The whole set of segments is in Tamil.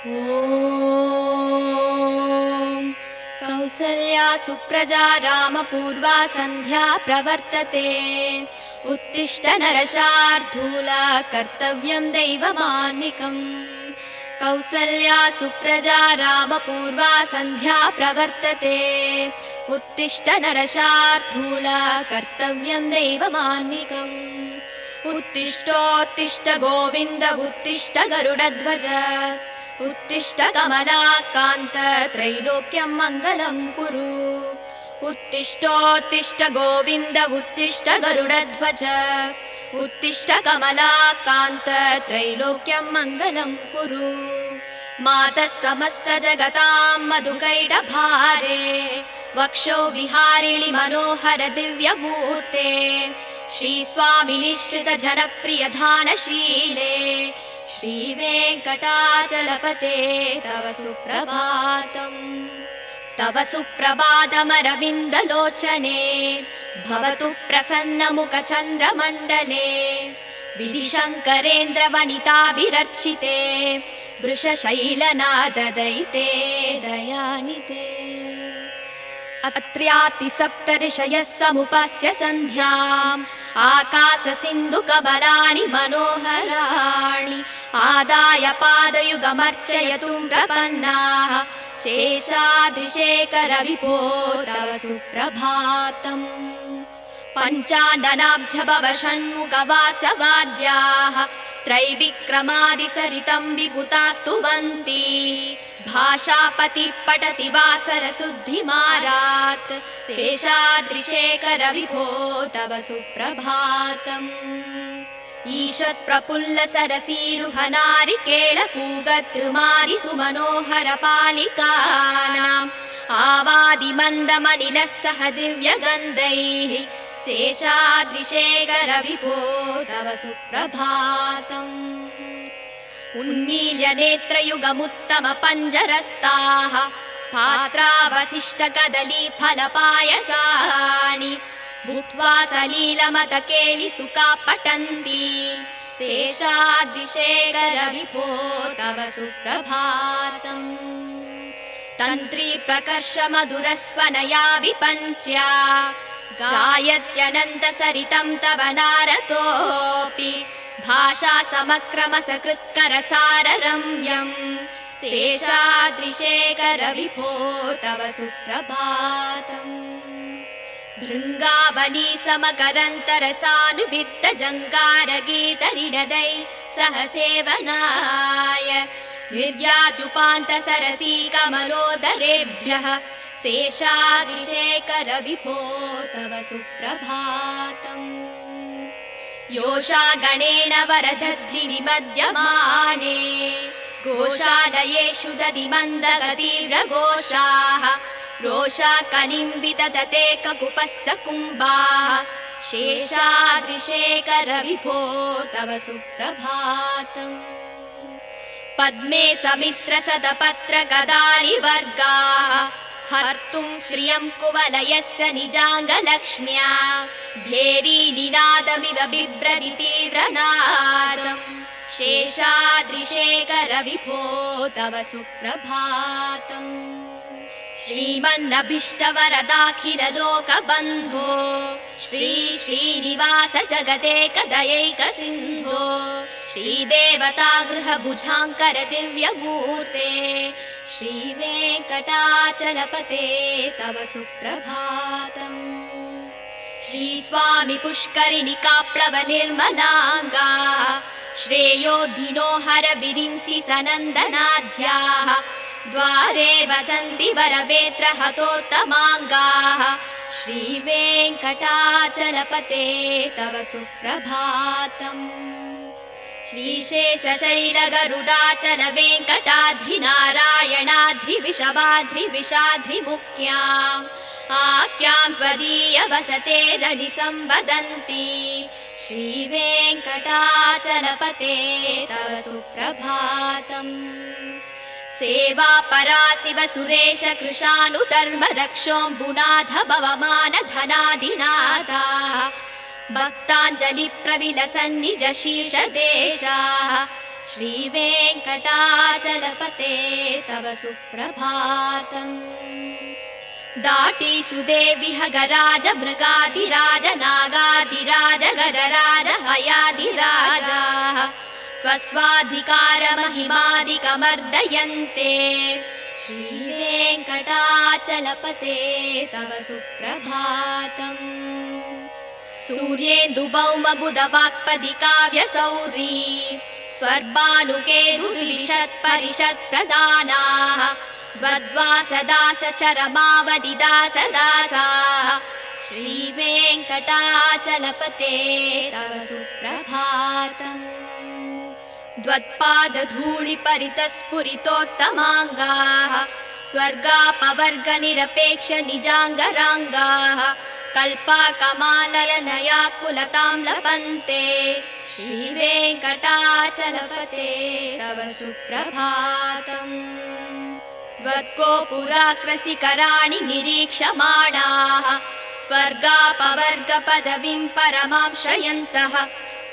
ॐ कौसल्या सुप्रजा रामपूर्वा सन्ध्या प्रवर्तते। उत्तिष्ठ नरशार्दूला कर्तव्यं दैवमान्निकम्। कौसल्या सुप्रजा रामपूर्वा सन्ध्या प्रवर्तते। उत्तिष्ठ नरशार्दूला कर्तव्यं दैवमान्निकम्। उत्तिष्ठोत्तिष्ठ गोविन्द उत्तिष्ठ गरुडध्वज। उत्तिष्ठ कमलाकान्त त्रैलोक्यं मङ्गलं कुरु। उत्तिष्ठोत्तिष्ठ गोविन्द उत्तिष्ठ गरुडध्वज। उत्तिष्ठ कमलाकान्त त्रैलोक्यं मङ्गलं कुरु। मातः समस्त जगतां मधुकैटभारे। वक्षो विहारिणि मनोहर दिव्यमूर्ते। श्रीस्वामिनि श्रित जनप्रिय धानशीले। श्रीवेङ्कटाचलपते तव सुप्रभातम्। तव सुप्रभातमरविन्दलोचने। भवतु प्रसन्नमुखचन्द्रमण्डले। विधिशङ्करेन्द्रवनिताभिरर्चिते। वृषशैलनाददयिते दयानिते। अत्र्यातिसप्तऋषयः समुपस्य सन्ध्याम्। आकाशसिन्धुकमलानि मनोहराणि। आदाय पादयुगमर्चयतुं प्रपन्नाः। शेषाद्रिशेखर विभो तव सुप्रभातम्। पञ्चाननाब्जभव षण्मुखवासवाद्याः। त्रैविक्रमादिसरितं विभुतास्तुवन्ति। भाषापतिः पठति वासरशुद्धिमारात्। शेषाद्रिशेखर विभो तव सुप्रभातम्। ईषत्प्रफुल्ल सरसीरुहनारिकेळपूगतृमारि सुमनोहर पालिकानाम्। आवादिमन्दमनिलः सह दिव्यगन्धैः। शेषाद्रिशेखर विभो तव सुप्रभातम्। उन्मील्य नेत्रयुगमुत्तम पञ्जरस्ताः। पात्रावशिष्ट कदली फलपायसानि। भूत्वा सलीलमतकेलिसुखा पठन्ति। शेषाद्रिशेखर विभो तव सुप्रभातम्। तन्त्री प्रकर्ष मधुरस्वनया विपञ्च्या। गायत्यनन्तसरितं तव नारतोऽपि। भाषा समक्रमसकृत्करसाररम्यम्। शेषाद्रिशेखर विभो तव सुप्रभातम्। भृङ्गावली समकरन्तरसानुवित्त जङ्कारगीतनिनदै सह सेवनाय। निर्याद्युपान्त सरसी कमलोदरेभ्यः। शेषाद्रिशेखर विभो तव सुप्रभातम्। योषागणेन वरदध्नि विमध्यमाने। गोशालयेषु दधिमन्दगतीव्रघोषाः। रोषा कलिम्बिततते ककुपस्स कुम्भाः। शेषाद्रिशेखर विभो तव सुप्रभातम्। पद्मे समित्र सदपत्र गदारिवर्गाः। हर्तुं श्रियं कुवलयस्य निजाङ्गलक्ष्म्या। भेरी निनादमिव बिभ्रति तीव्रनादम्। शेषाद्रिशेखर विभो तव सुप्रभातम्। श्रीमन्नभीष्टवरदाखिल लोकबन्धो। श्री श्रीनिवास जगदेकदयैक सिन्धो। श्रीदेवतागृह भुजाङ्कर दिव्यमूर्ते। श्रीवेङ्कटाचलपते तव सुप्रभातम्। श्रीस्वामि पुष्करिणिकाप्लव निर्मलाङ्गा। श्रेयोधिनो हर विरिञ्चि सनन्दनाद्याः। द्वारे वसन्ति वरवेत्र हतोत्तमाङ्गाः। श्रीवेङ्कटाचलपते तव सुप्रभातम्। श्रीशेषशैलगरुडाचल वेङ्कटाद्रिनारायणाद्रिविषवाद्रिविषाद्रिमुख्याम्। आख्यां त्वदीय वसते रनिसंवदन्ति। श्रीवेङ्कटाचलपते तव सुप्रभातम्। सेवा परा शिव सुरेश कृशानुधर्म रक्षोऽम्बुनाथ भवमान धनाधिनाथाः। भक्ताञ्जलि प्रविलसन्निज शीर्षदेशाः। श्रीवेङ्कटाचलपते तव सुप्रभातम् दाटीषु देवि हगराज मृगाधिराज नागाधिराज गजराज हयाधिराजाः स्वस्वाधिकारमहिमादिकमर्दयन्ते श्रीवेङ्कटाचलपते तव सुप्रभातम् सूर्येन्दुभौमबुधवाक्पदि काव्यसौरी स्वर्भानुकेतुद्विषत्परिषत्प्रदानाः वद्वासदासचरमावदिदासदासाः श्रीवेङ्कटाचलपते तव सुप्रभातम् द्वत्पादधूलिपरितस्फुरितोत्तमाङ्गाः स्वर्गापवर्गनिरपेक्षनिजाङ्गराङ्गाः कल्पाकमाललनयाकुलतां लभन्ते श्रीवेङ्कटाचलपते तव सुप्रभातम् त्वद्गोपुराग्रशिखराणि निरीक्षमाणाः स्वर्गापवर्गपदवीं परमां श्रयन्तः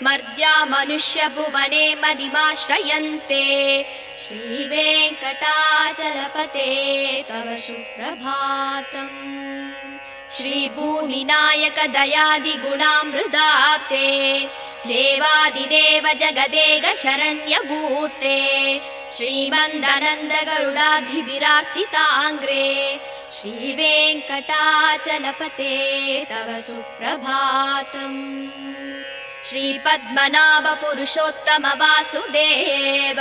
मर्त्या मनुष्यभुवने मदिमाश्रयन्ते श्रीवेङ्कटाचलपते तव सुप्रभातम् श्रीभूमिनायक दयादिगुणामृताब्धे देवादिदेव जगदेक शरण्यमूर्ते श्रीमन्दनन्द गरुडाधिभिरार्चिताङ्ग्रे श्रीवेङ्कटाचलपते तव सुप्रभातम् श्रीपद्मनाभ पुरुषोत्तम वासुदेव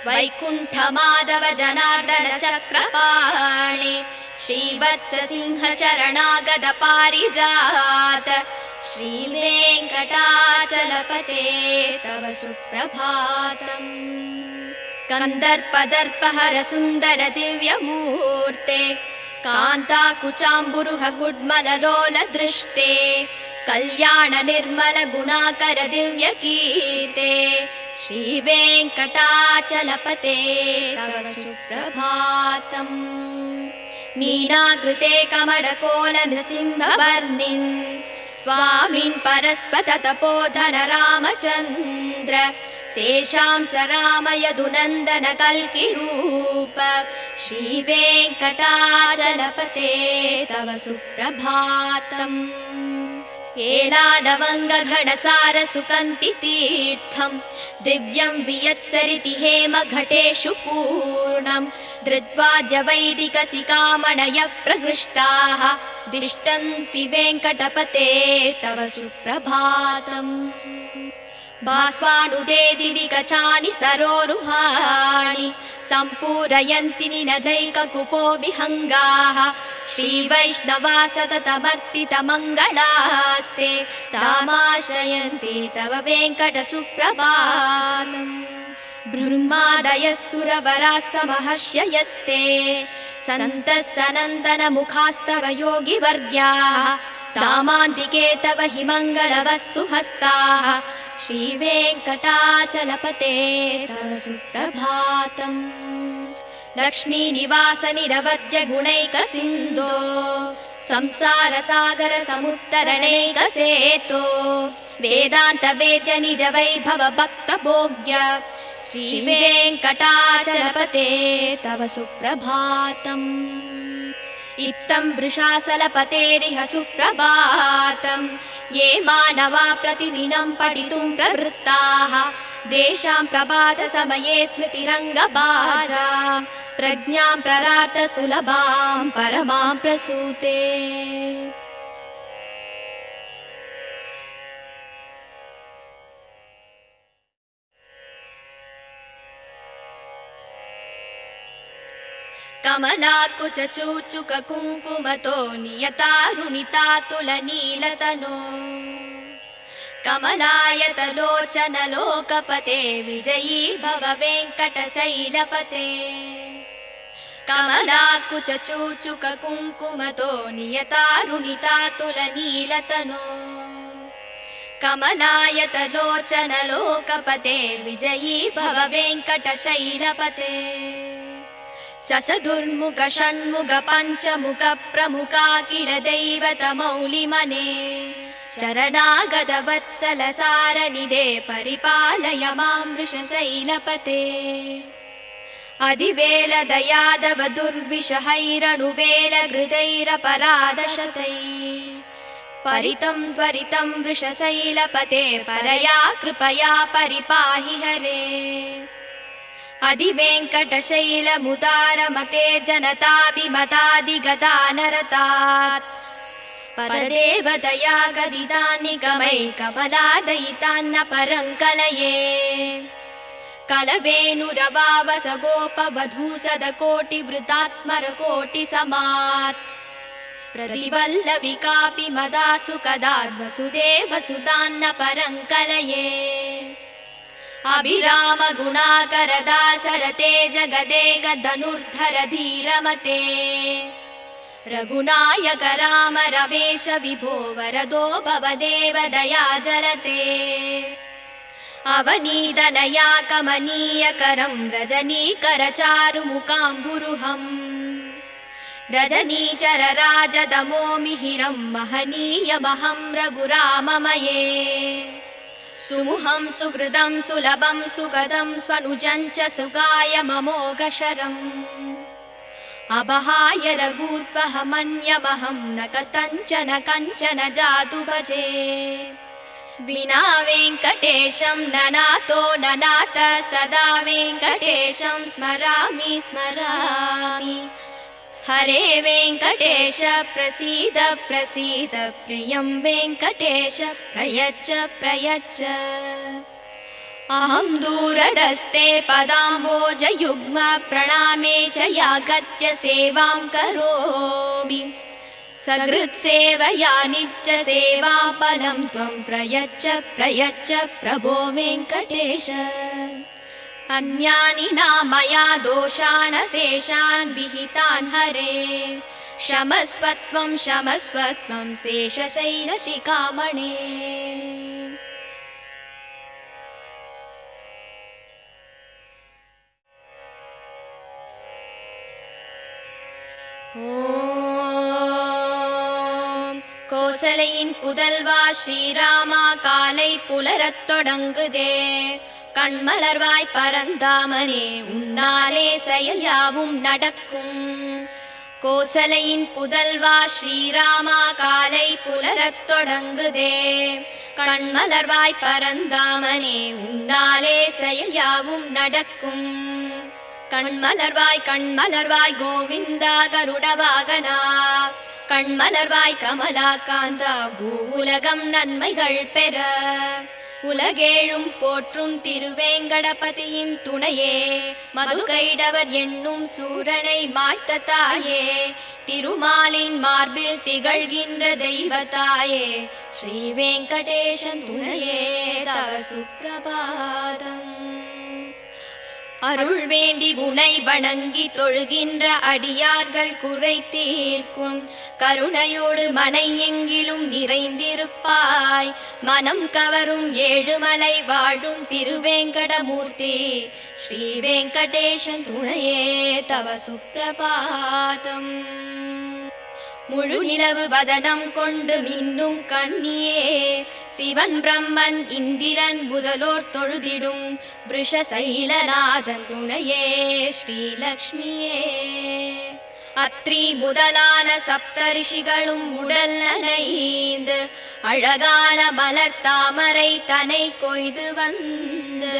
वैकुण्ठमाधव जनार्दन चक्रपाणि श्रीवत्स सिंह शरणागत पारिजात श्रीवेङ्कटाचलपते तव सुप्रभातम् कन्दर्पदर्पहर सुन्दर दिव्यमूर्ते कान्ताकुचाम्बुरुह गुड्मललोल दृष्टे कल्याण निर्मल गुणाकर दिव्यकीर्ते श्रीवेङ्कटाचलपते तव सुप्रभातम् मीनाकृते कमलकोल नृसिंहवर्णिन् स्वामिन् परस्पत तपोधन रामचन्द्र शेषांस राम यदुनन्दन कल्किरूप श्रीवेङ्कटाचलपते तव सुप्रभातम् एलालवङ्गघनसार सुकन्ति तीर्थम् दिव्यं वियत्सरिति हेम घटेषु पूर्णम् धृत्वाद्य वैदिकसिकामणयः प्रहृष्टाः दिष्टन्ति वेङ्कटपते तव सुप्रभातम् भास्वानुदे दिवि कचानि सरोरुहाणि सम्पूरयन्ति निनदैककुपो विहङ्गाः श्रीवैष्णवा सततमर्तितमङ्गलास्ते तामाश्रयन्ति तव वेङ्कटसुप्रभातम् ब्रह्मादयः सुरवराः समहर्षयस्ते सन्तः सनन्दनमुखास्तव योगिवर्याः तामान्तिके तव हि मङ्गलवस्तु हस्ताः श्रीवेङ्कटाचलपते तव सुप्रभातम् लक्ष्मीनिवास निरवद्य गुणैकसिन्धो संसारसागर समुत्तरणैकसेतो वेदान्त वेद्य निज वैभव भक्तभोग्य श्रीवेङ्कटाचलपते तव सुप्रभातम् इत्थं वृषाचलपतेरिह सुप्रभातम् ये मानवा प्रतिदिनं पठितुं प्रवृत्ताः तेषां प्रभातसमये स्मृतिरङ्गभाजा प्रज्ञां प्ररार्थ सुलभां परमां प्रसूते कमलाकुचूचुक कुङ्कुमतो नियतारुणितातुलनीलतनो कमलायतलोचन लोकपते विजयी भव वेङ्कटशैलपते कमलाकुचूचुक कुङ्कुमतो नियतारुणितातुलनीलतनो कमलायतलोचन लोकपते विजयी भव वेङ्कटशैलपते शशदुर्मुख षण्मुख पञ्चमुख प्रमुखाखिल दैवतमौलिमने चरणागतवत्सलसारनिधे परिपालय मां वृषशैलपते अधिवेलदयादव दुर्विषहैरनुवेलहृदैरपराधशतैः परितं स्वरितं वृषशैलपते परया कृपया परिपाहि हरे अधिवेङ्कटशैलमुदारमते जनताभिमतादिगदानरतात् परदेवतया गदितान्निगमै कमलादयितान्न परं कलये कलवेणुरवावस गोपवधूसदकोटिवृतात् स्मरकोटिसमात् प्रतिवल्लविकापि मदासु कदार्वसुदेवसुतान्न परं कलये अभिरामगुणाकरदासरते जगदेकधनुर्धर धीरमते रघुनायक राम रमेश विभो वरदो भवदेव दयाजलते अवनीतनया कमनीयकरं रजनीकरचारुमुकाम्बुरुहम् रजनीचरराजदमो मिहिरं महनीयमहं रघुराममये सुमुहं सुहृदं सुलभं सुगदं स्वनुजं च सुगाय ममोघशरम् अबहाय रघूत्वहमन्यमहं न कथञ्चन जातु भजे विना वेङ्कटेशं ननातो ननाथ सदा वेङ्कटेशं स्मरामि स्मरामि हरे वेङ्कटेश प्रसीद प्रसीद प्रियं वेङ्कटेश प्रयच्छ प्रयच्छ अहं दूरदस्ते पदाम्बोजयुग्म प्रणामे च यागत्य सेवां करोमि सकृत्सेवया नित्यसेवां फलं त्वं प्रयच्छ प्रयच्छ प्रभो वेङ्कटेश अन्यानि नामया दोषान् शेषान् विहितान् हरे क्षमस्वत्वं शेषशैलशिखामणे ஓம் கோசலையின் புதல்வா ஸ்ரீராமா காலை புலரத் தொடங்குதே கண்மலர்வாய் பரந்தாமனே உன்னாலே செயல் யாவும் நடக்கும் கோசலையின் புதல்வா ஸ்ரீராமா காலை புலரத் தொடங்குதே கண்மலர்வாய் பரந்தாமனே உன்னாலே செயல் யாவும் நடக்கும் கண்மலர்வாய் கோவிந்தா கருடவாகனா கண்மலர்வாய் கமலாகாந்தா பூவுலகம் நன்மைகள் பெற உலகேழும் போற்றும் திருவேங்கடபதியின் துணையே மதுகைடவர் என்னும் சூரனை மாய்த்த தாயே திருமாலின் மார்பில் திகழ்கின்ற தெய்வத்தாயே ஸ்ரீ வெங்கடேசன் துணையே தவ சுப்பிரபாதம் அருள் வேண்டி உனை வணங்கி தொழுகின்ற அடியார்கள் குறை தீர்க்கும் கருணையோடு மனை எங்கிலும் நிறைந்திருப்பாய் மனம் கவரும் ஏழுமலை வாழும் திருவேங்கடமூர்த்தி ஸ்ரீ வெங்கடேசன் துணையே தவ சுப்பிரபாதம் முழு நிலவு வதனம் கொண்டு மின்னும் கண்ணியே சிவன் பிரம்மன் இந்திரன் முதலோர் தொழுதிடும் விருஷசைலநாதன் துணையே ஸ்ரீலக்ஷ்மியே அத்ரி முதலான சப்தரிஷிகளும் உடல் நனைந்து அழகான மலர் தாமரை தனை கொய்து வந்து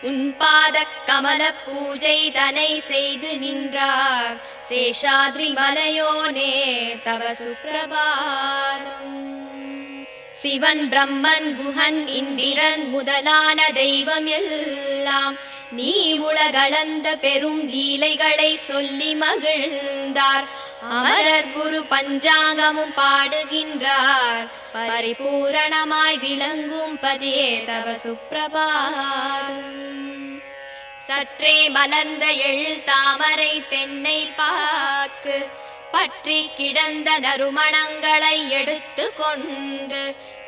உன் பாத கமல பூஜை தனை செய்து நின்றார் சேஷாத்ரி மலையோனே தவ சுப்பிரபாதம் சிவன் பிரம்மன் குஹன் இந்திரன் முதலான தெய்வம் எல்லாம் நீ உலகளந்த பெரும் லீலைகளை சொல்லி மகிழ்ந்தார் அமரர் குரு பஞ்சாங்கமும் பாடுகின்றார் பரிபூரணமாய் விளங்கும் பதியே தவ சுப்பிரபாதம் சற்றே மலர்ந்த எழில் தாமரை தென்னை பாக்கு பற்றி கிடந்த நறுமணங்களை எடுத்து கொண்டு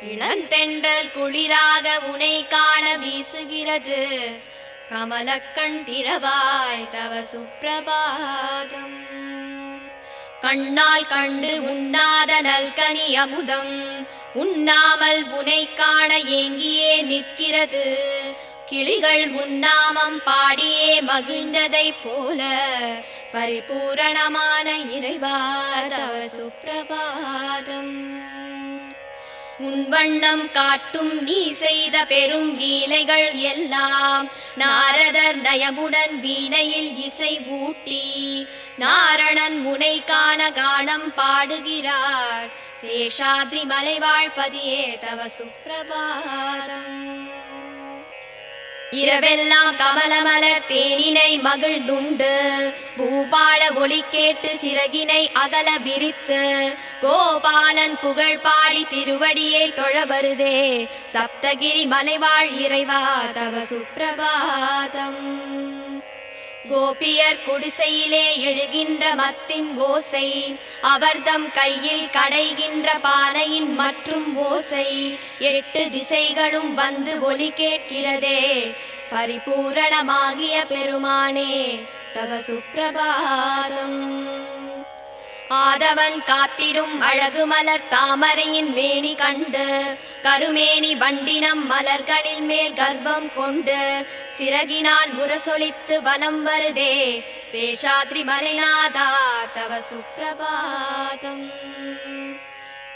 இளந்தென்றல் குளிராக உனை காண வீசுகிறது கமலக்கண் திறவாய் தவ சுப்பிரபாதம் கண்ணால் கண்டு உண்ணாத நல்கனி அமுதம் உண்ணாமல் உனை காண ஏங்கியே நிற்கிறது. கிளிகள் உன்னாமம் பாடியே மகிழ்ந்ததை போல பரிபூரணமான இறைவா தவ சுப்பிரபாதம். உன் வண்ணம் காட்டும் நீ செய்த பெரும் லீலைகள் எல்லாம் நாரதர் நயமுடன் வீணையில் இசை ஊட்டி நாரணன் முனை காண கானம் பாடுகிறார். சேஷாத்ரி மலைவாழ்பதியே தவ சுப்பிரபாதம். இரவெல்லாம் கமலமலர் தேனினை மகிழ்ந்துண்டு பூபால ஒளி கேட்டு சிறகினை அகல விரித்து கோபாலன் புகழ் பாடி திருவடியை தொழ வருதே சப்தகிரி மலைவாழ் இறைவா தவ சுப்பிரபாதம். கோபியர் குடிசையிலே எழுகின்ற மத்தின் ஓசை அவர்தம் கையில் கடைகின்ற பானையின் மற்றும் ஓசை 8 திசைகளும் வந்து ஒலி கேட்கிறதே பரிபூரணமாகிய பெருமானே தவ சுப்பிரபாதம். ஆதவன் காத்திடும் அழகு மலர் தாமரையின் மேனி கண்டு கருமேனி வண்டினம் மலர்களில் மேல் கர்ப்பம் கொண்டு சிறகினால் முரசொலித்து வலம் வருதே சேஷாத்ரி மலைநாதா தவ சுப்பிரபாதம்.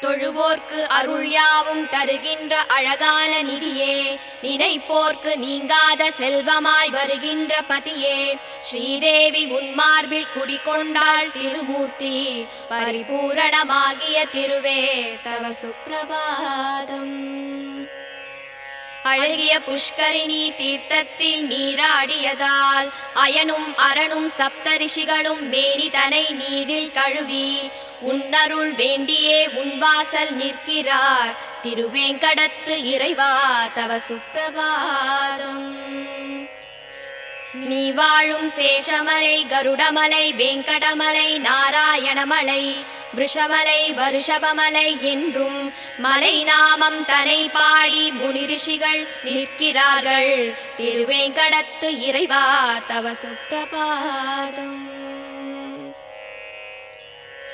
தொழுவோர்க்கு அருள் யாவும் தருகின்ற அழகான நிதியே நினைப்போர்க்கு நீங்காத செல்வமாய் வருகின்ற பதியே ஸ்ரீதேவி உன்மார்பில் குடிகொண்டாள் திருமூர்த்தி பரிபூரணமாகிய திருவே தவ சுப்பிரபாதம். அழகிய புஷ்கரிணி தீர்த்தத்தில் நீராடியதால் அயனும் அரணும் சப்தரிஷிகளும் மேனி தனை நீரில் கழுவி உன்னருள் வேண்டியே உன்வாசல் நிற்கிறார் திருவேங்கடத்து இறைவா தவ சுப்பிரபாதம். நீ வாழும் சேஷமலை கருடமலை வெங்கடமலை நாராயணமலை விஷமலை வருஷபமலை என்றும் மலை நாமம் தனை பாடி முனிரிஷிகள் நிற்கிறார்கள் திருவேங்கடத்து இறைவா தவ சுப்பிரபாதம்.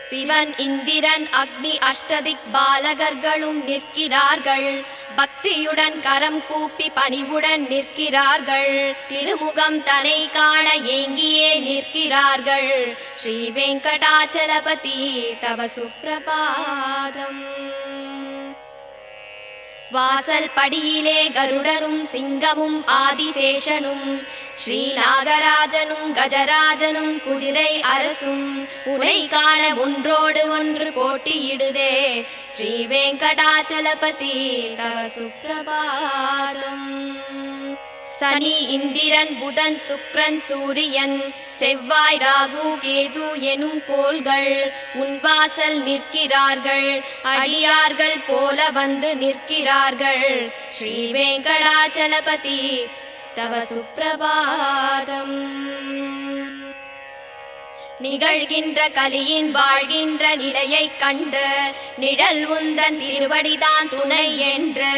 சிவன் இந்திரன் அக்னி அஷ்டதிக் பாலகர்களும் நிற்கிறார்கள் பக்தியுடன் கரம் கூப்பி பணிவுடன் நிற்கிறார்கள் திருமுகம் தனை காண ஏங்கியே நிற்கிறார்கள் ஸ்ரீ வெங்கடாச்சலபதி தவ சுப்பிரபாதம். வாசல் படியிலே கருடனும் சிங்கமும் ஆதிசேஷனும் ஸ்ரீ நாகராஜனும் கஜராஜனும் குதிரை அரசும் உனை காண ஒன்றோடு ஒன்று போட்டியிடுதே ஸ்ரீ வெங்கடாச்சலபதி தவ சுப்பிரபாதம். சனி இந்திரன் புதன் சுக்ரன் சூரியன் செவ்வாய் ராகு கேது எனும் கோள்கள் உன்வாசல் நிற்கிறார்கள் அடியார்கள் போல வந்து நிற்கிறார்கள் ஸ்ரீ வெங்கடாச்சலபதி தவ சுப்பிரபாதம். நிகழ்கின்ற கலியின் வாழ்கின்ற நிலையை கண்டு நிழல் உந்தன் திருவடிதான் துணை என்று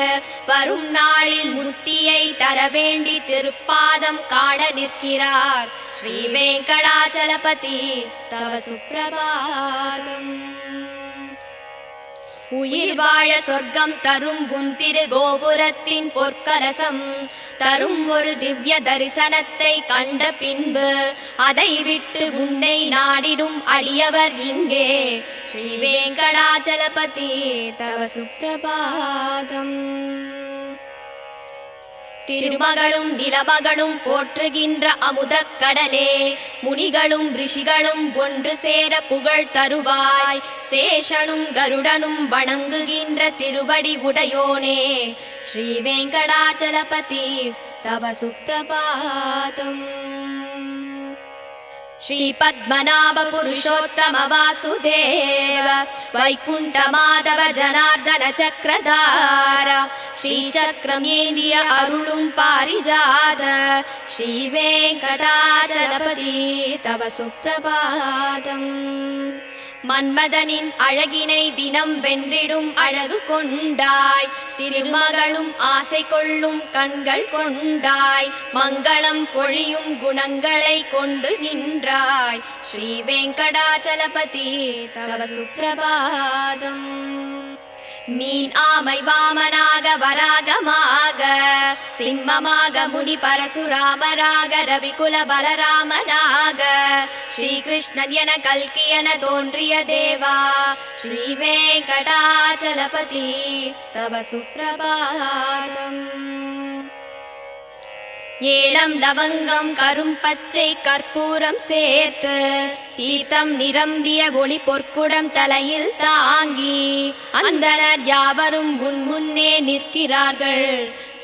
வரும் நாளில் முக்தியை தர வேண்டி திருப்பாதம் காண நிற்கிறார் ஸ்ரீ வெங்கடாச்சலபதி தவ சுப்பிரபாதம். உயிர் வாழ சொர்க்கம் தரும் உன் திரு கோபுரத்தின் பொற்கலசம் தரும் ஒரு திவ்ய தரிசனத்தை கண்ட பின்பு அதை விட்டு உன்னை நாடிடும் அடியவர் இங்கே ஸ்ரீ வெங்கடாச்சலபதி தவ சுப்பிரபாதம். திருமகளும் நிலமகளும் போற்றுகின்ற அமுதக் கடலே முனிகளும் ரிஷிகளும் ஒன்று சேர புகழ் தருவாய் சேஷனும் கருடனும் வணங்குகின்ற திருவடி உடையோனே ஸ்ரீ வெங்கடாச்சலபதி தவ சுப்பிரபாதம். ஸ்ரீ பத்மநாப புருஷோத்தம வாசுதேவ வைகுண்ட மாதவ ஜனார்தன சக்கரதார ஸ்ரீ சக்கரம் ஏந்திய அருளும் பாரிஜாத ஸ்ரீ வெங்கடாச்சலபதி தவ சுப்பிரபாதம். மன்மதனின் அழகினை தினம் வென்றிடும் அழகு கொண்டாய் திருமகளும் ஆசை கொள்ளும் கண்கள் கொண்டாய் மங்களம் பொழியும் குணங்களை கொண்டு நின்றாய் ஸ்ரீ வெங்கடாச்சலபதி தவ சுப்பிரபாதம். மீன் ஆமை வாமனாக வராகமாக சிம்மமாக முனி பரசுராமராக ரவிகுல பலராமனாக ஸ்ரீகிருஷ்ணன் என கல்கி என தோன்றிய தேவா ஸ்ரீ வெங்கடாச்சலபதி தவ சுப்ரபாதம். ஏலம் லவங்கம் கரும் பச்சை கற்பூரம் சேர்த்து தீர்த்தம் நிரம்பிய ஒளி பொற்குடம் தலையில் தாங்கி அந்தனர் யாவரும் முன்னே நிற்கிறார்கள்.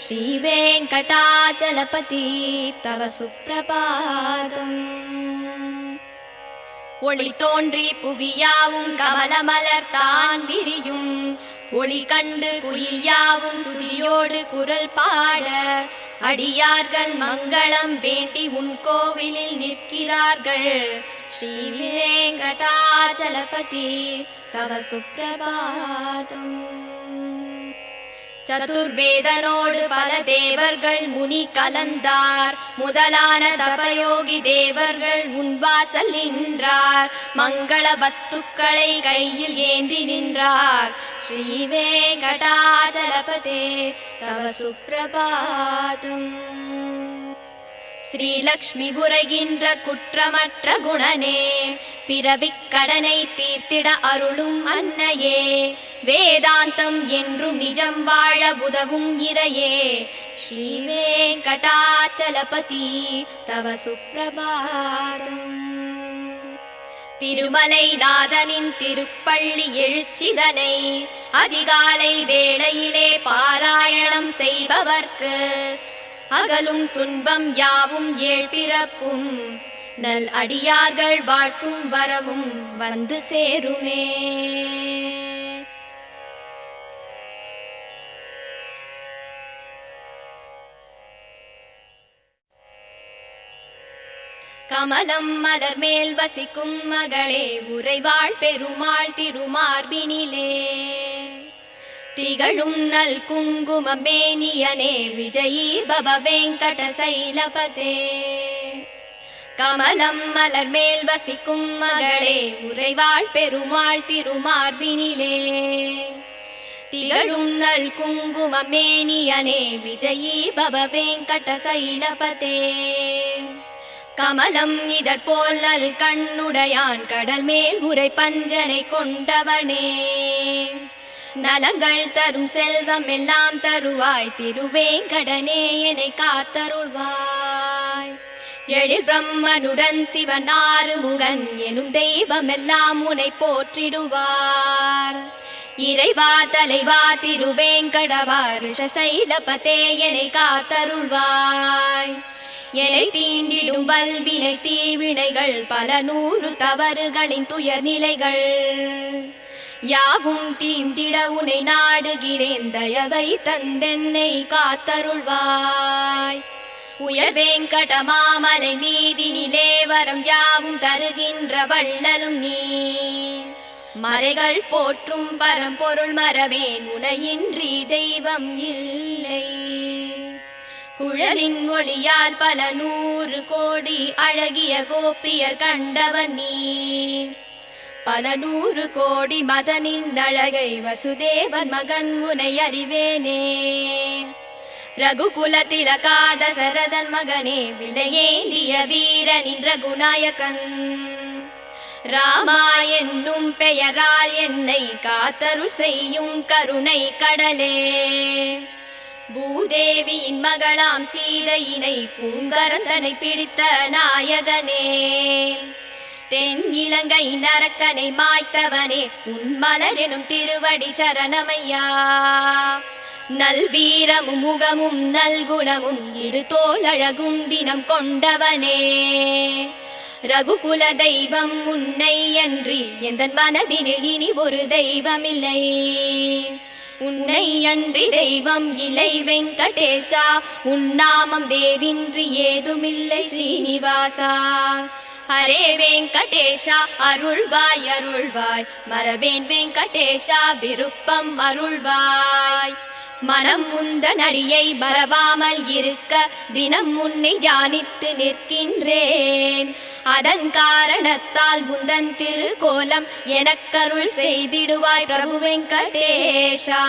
ஸ்ரீ வெங்கடாச்சலபதி தவ சுப்ரபாதம். ஒளி தோன்றி புவியாவும் கமலமலர் தான் விரியும் ஒளி கண்டு குயில் யாவும் சுதியோடு குரல் பாட அடியார்கள் மங்களம் வேண்டி உன் கோவிலில் நிற்கிறார்கள். ஸ்ரீ வெங்கடாச்சலபதி தவ சுப்ரபாதம். சதுர்வேதனோடு பல தேவர்கள் முனி கலந்தார் முதலான தபயோகி தேவர்கள் உன்வாசல் நின்றார் மங்கள வஸ்துக்களை கையில் ஏந்தி நின்றார். ஸ்ரீ வெங்கடாச்சலபதி தவ சுப்ரபாதம். ஸ்ரீலக்ஷ்மி புரைகின்ற குற்றமற்ற குணனே பிறவிக் கடனை தீர்த்திட அருளும் அன்னையே வேதாந்தம் என்றும் நிஜம் வாழ உதவும் இறையே. ஸ்ரீ வெங்கடாச்சலபதி தவ சுப்ரபாதம். திருமலை நாதனின் திருப்பள்ளி எழுச்சிதனை அதிகாலை வேளையிலே பாராயணம் செய்பவர்க்கு அகலும் துன்பம் யாவும் ஏழ்பிறப்பும் நல் அடியார்கள் வாழ்த்தும் வரவும் வந்து சேருமே. கமலம் மலர் மேல் வசிக்கும் மகளே உறைவாள் பெருமாள் திருமார்பினிலே திகழும் நல் குங்குமம் மேனியனே விஜயீ பவ வெங்கட சைலபதே. கமலம் மலர் மேல் வசிக்கும் மகளே உறைவாள் பெருமாள் திருமார்பினிலே திகழும் நல் குங்குமம் மேனியனே விஜயீ பவ வெங்கட சைலபதே. கமலம் இதற்போல் நல் கண்ணுடையான் கடல் மேல் உரை பஞ்சனை கொண்டவனே நலங்கள் தரும் செல்வம் எல்லாம் தருவாய் திருவேங்கடனே என்னை காத்தருள்வாய். எழில் பிரம்மனுடன் சிவன் ஆறுமுகன் எனும் தெய்வம் எல்லாம் உன்னை போற்றிடுவார். இறைவா தலைவா திருவேங்கடவா ரிஷசைலபதே என்னை காத்தருள்வாய். எலை தீண்டிடும் வல்வினை தீவினைகள் பல நூறு தவறுகளின் துயர் நிலைகள் யாவும் தீண்டிட உனை நாடுகிறேன் தயவை தந்தென்னை காத்தருள்வாய். உயர் வெங்கட மாமலை மீதினிலே வரம் யாவும் தருகின்ற வள்ளலும் நீ மறைகள் போற்றும் பரம்பொருள் மறவேன் உனையின்றி தெய்வம் இல்லை. குழலின் ஒளியால் பல நூறு கோடி அழகிய கோபியர் கண்டவன் நீ பல நூறு கோடி மதனின் அழகை வசுதேவன் மகன் உனை அறிவேனே. ரகுகுல திலகாத சரதன் மகனே விலையேந்திய வீரனின் ரகுநாயகன் ராமா என்னும் பெயரால் என்னை காத்தருள் செய்யும் கருணை கடலே. பூதேவியின் மகளாம் சீதையினை பூங்கரந்தனை பிடித்த நாயகனே தென் இலங்கை நரக்கனை மாய்த்தவனே உன் மலர் எனும் திருவடி சரணமையா. நல்வீரமும் முகமும் நல்குணமும் இரு தோளழகும் தினம் கொண்டவனே ரகுகுல தெய்வம் உன்னை அன்றி எந்தன் மனதினில் இனி ஒரு தெய்வமில்லை. உன்னை அன்றி தெய்வம் இலை வெங்கடேஷா உன் நாமம் வேறின்றி ஏதுமில்லை ஸ்ரீனிவாசா. ஹரே வெங்கடேஷா அருள்வாய் அருள்வாய் மரவேன் வெங்கடேஷா விருப்பம் அருள்வாய். மனம் முந்தன் அடியை மறவாமல் இருக்க தினம் உன்னை தியானித்து நிற்கின்றேன். அதன் காரணத்தால் முந்தன் திருக்கோலம் எனக்கருள் செய்திடுவாய் பிரபு வெங்கடேஷா.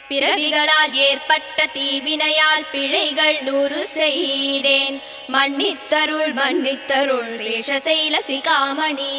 பிறவிகளால் ஏற்பட்ட தீவினையால் பிழைகள் 100 செய்தேன், மன்னித்தருள் மன்னித்தருள் சேஷசைல சிகாமணி.